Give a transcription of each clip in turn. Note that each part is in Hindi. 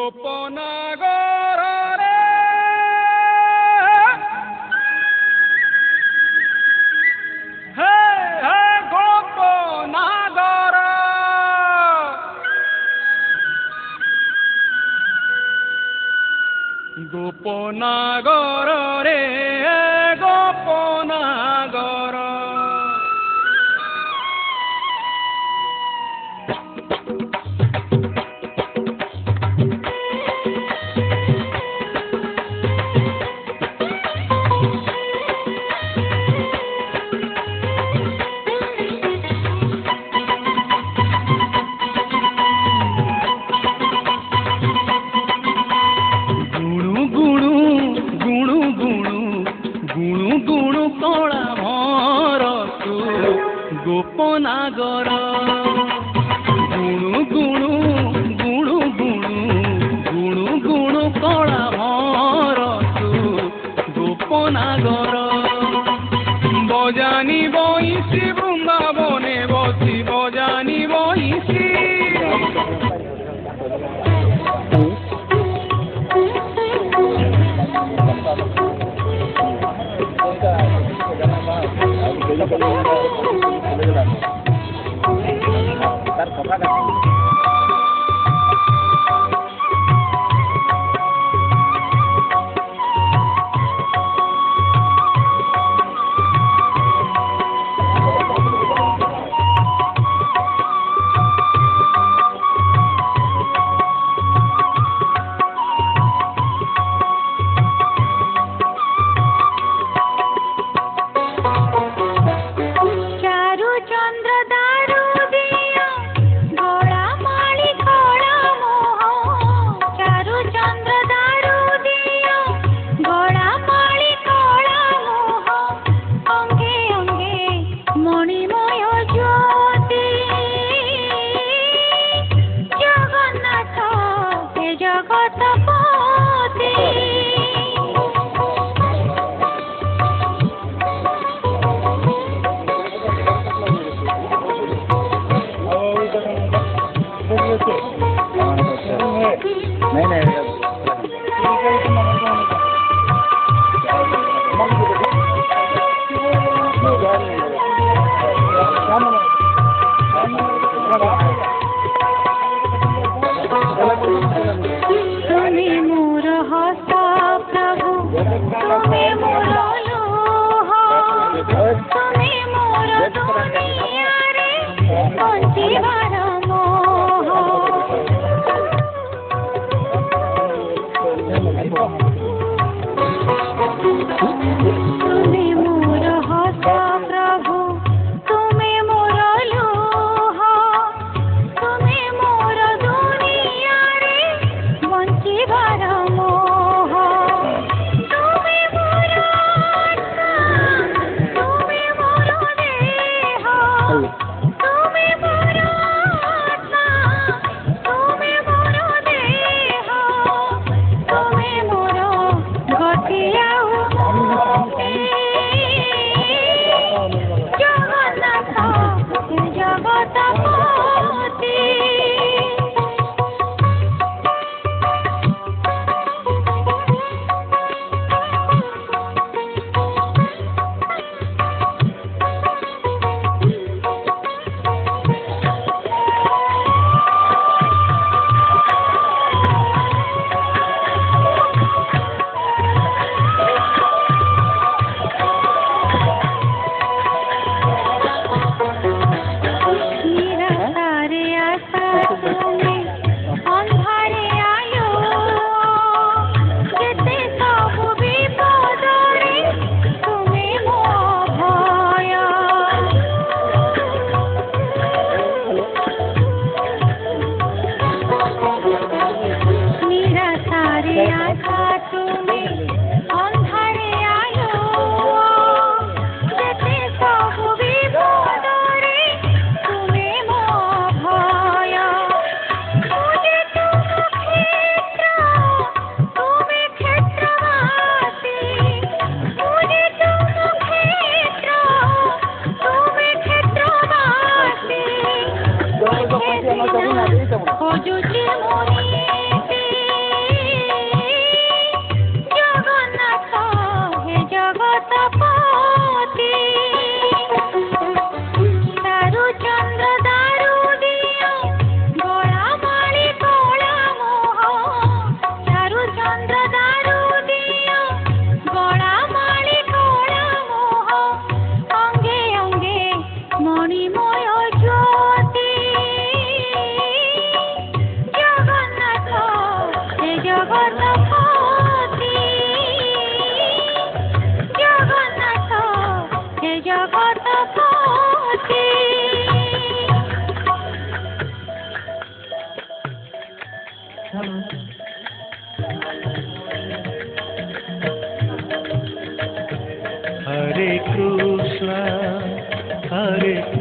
ଗୋପନାଗରରେ ହେ ହେ ଗୋପନାଗର ଗୋପନାଗରରେ ଗୋପନାଗର গোপনাগর গুণু গুণু গুণু গুণু গুণু গুণু কলা ভর তু গোপনাগর বজানি বইসি বৃন্দাবনে বসি বজানি বইসি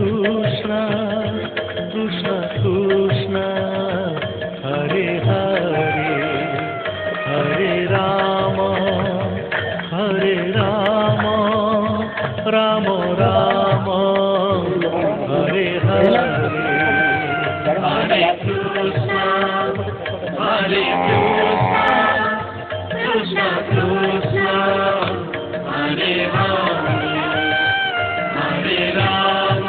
कृष्ण कृष्ण कृष्ण हरे हरे हरे राम राम राम हरे हरे हरे कृष्ण कृष्ण कृष्ण हरे हरे हरे राम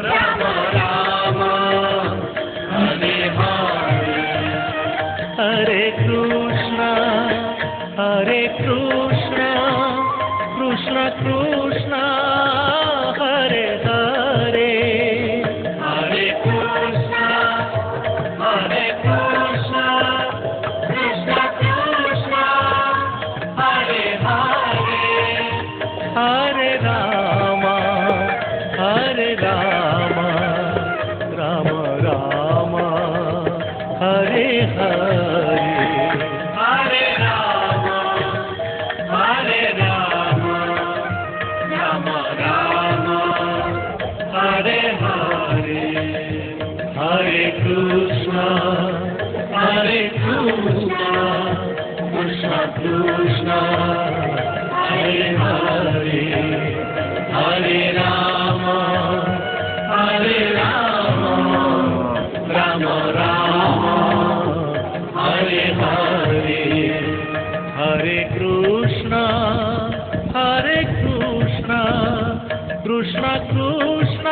राम राम हरे हरे हरे कृष्ण कृष्ण कृष्ण हरे हरे हरे कृष्ण कृष्ण कृष्ण हरे हरे हरे राम राम राम हरे हरे हरे राम राम राम हरे हरे हरे कृष्ण कृष्ण कृष्ण हरे हरे हरे राम राम राम हरे हरे हरे कृष्ण कृष्ण कृष्ण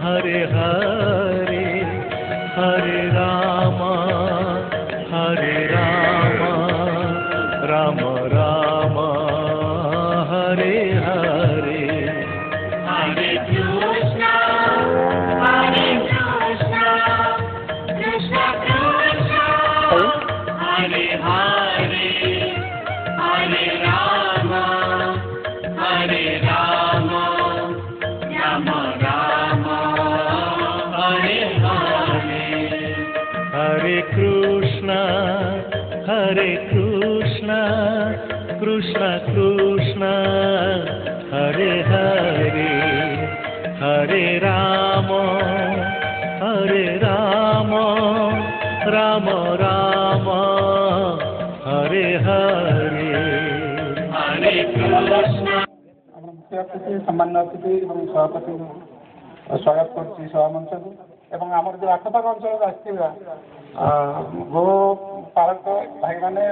हरे हरे हरे राम राम राम हरे हरे हरे कृष्ण कृष्ण कृष्ण हरे हरे हरे राम राम राम हरे हरे हरे कृष्ण कृष्ण कृष्ण हरे हरे हरे राम राम राम हरे हरे हरे कृष्ण मुख्य अतिथि सामान्य अतिथि और सभापति स्वागत कर सभामंच को एवं आम जो आखपाख अंचल आसवा गो पालक भाई मैंने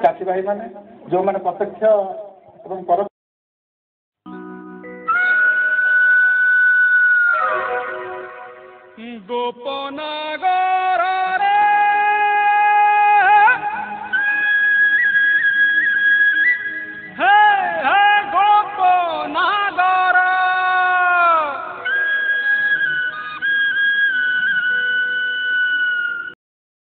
चाषी भाई मैंने जो मैंने प्रत्यक्ष एवं परोक्ष गोपना